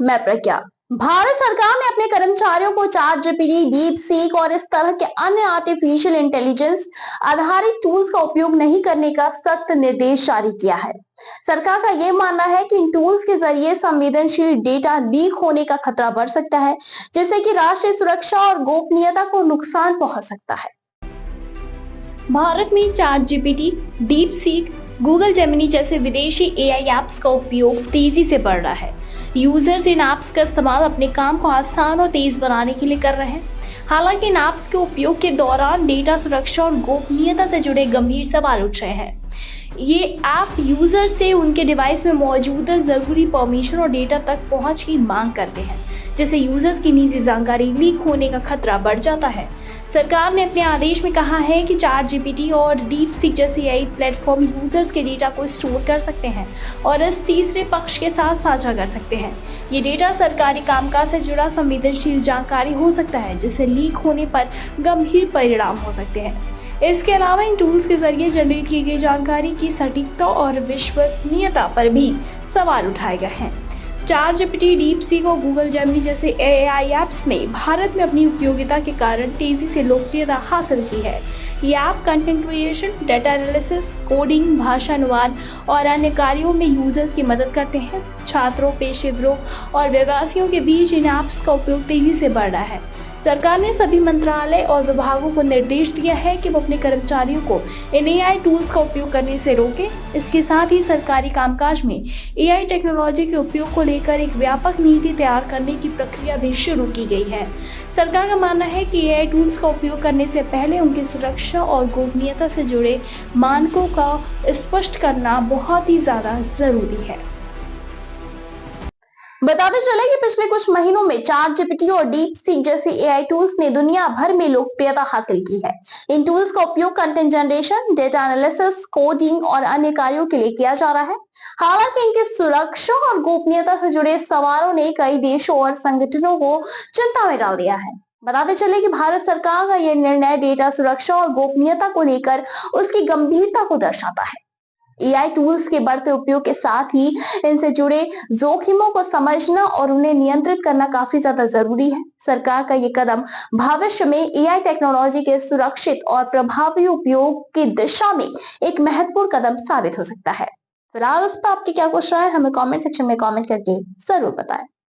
मैं प्रज्ञा। भारत सरकार ने अपने कर्मचारियों को चैट जीपीटी, डीप सीक और इस तरह के अन्य आर्टिफिशियल इंटेलिजेंस आधारित टूल्स का उपयोग नहीं करने का सख्त निर्देश जारी किया है। सरकार का यह मानना है कि इन टूल्स के जरिए संवेदनशील डेटा लीक होने का खतरा बढ़ सकता है, जिससे कि राष्ट्रीय सुरक्षा और गोपनीयता को नुकसान पहुंच सकता है। भारत में chat GPT, deep seek, Google Gemini जैसे विदेशी एआई ऐप्स का उपयोग तेजी से बढ़ रहा है। यूजर्स इन ऐप्स का इस्तेमाल अपने काम को आसान और तेज बनाने के लिए कर रहे हैं। हालांकि इन ऐप्स के उपयोग के दौरान डेटा सुरक्षा और गोपनीयता से जुड़े गंभीर सवाल उठ रहे हैं। ये ऐप यूजर से उनके डिवाइस में मौजूद जरूरी परमिशन और डेटा तक पहुंच की मांग करते हैं, जिससे यूजर्स की निजी जानकारी लीक होने का खतरा बढ़ जाता है। सरकार ने अपने आदेश में कहा है कि चैट जीपीटी और डीप सीक जैसे एआई प्लेटफॉर्म यूजर्स के डेटा को स्टोर कर सकते हैं और इस तीसरे पक्ष के साथ साझा कर सकते हैं। ये डेटा सरकारी कामकाज से जुड़ा संवेदनशील जानकारी हो सकता है, जिससे लीक होने पर गंभीर परिणाम हो सकते हैं। इसके अलावा इन टूल्स के जरिए जनरेट की गई जानकारी की सटीकता और विश्वसनीयता पर भी सवाल उठाए गए हैं। चैट जीपीटी, डीप सीक और गूगल जेमिनी जैसे एआई ऐप्स ने भारत में अपनी उपयोगिता के कारण तेजी से लोकप्रियता हासिल की है। ये app content creation, data analysis, coding, भाषा अनुवाद और अन्य कार्यों में यूजर्स की मदद करते हैं। छात्रों, पेशेवरों और व्यवसायियों के बीच इन ऐप्स का उपयोग तेजी से बढ़ रहा है। सरकार ने सभी मंत्रालय और विभागों को निर्देश दिया है कि वो अपने कर्मचारियों को इन एआई टूल्स का उपयोग करने से रोकें। इसके साथ ही सरकारी कामकाज में एआई टेक्नोलॉजी के उपयोग को लेकर एक व्यापक नीति तैयार करने की प्रक्रिया भी शुरू की गई है। सरकार का मानना है कि एआई टूल्स का उपयोग करने से पहले उनकी सुरक्षा और गोपनीयता से जुड़े मानकों का स्पष्ट करना बहुत ही ज्यादा जरूरी है। बताते चले कि पिछले कुछ महीनों में चैट जीपीटी और डीप सीक जैसे एआई टूल्स ने दुनिया भर में लोकप्रियता हासिल की है। इन टूल्स का उपयोग content generation, data analysis, coding और अन्य कार्यों के लिए किया जा रहा है। हालांकि इनकी सुरक्षा और गोपनीयता से जुड़े सवालों ने कई देशों और संगठनों को चिंता में डाल दिया है। बताते चले कि भारत सरकार का यह निर्णय डेटा सुरक्षा और गोपनीयता को लेकर उसकी गंभीरता को दर्शाता है। एआई टूल्स के बढ़ते उपयोग के साथ ही इनसे जुड़े जोखिमों को समझना और उन्हें नियंत्रित करना काफी ज्यादा जरूरी है। सरकार का ये कदम भविष्य में एआई टेक्नोलॉजी के सुरक्षित और प्रभावी उपयोग की दिशा में एक महत्वपूर्ण कदम साबित हो सकता है। फिलहाल इस पर आपकी क्या कुछ राय है, हमें कमेंट सेक्शन में कमेंट करके जरूर बताएं।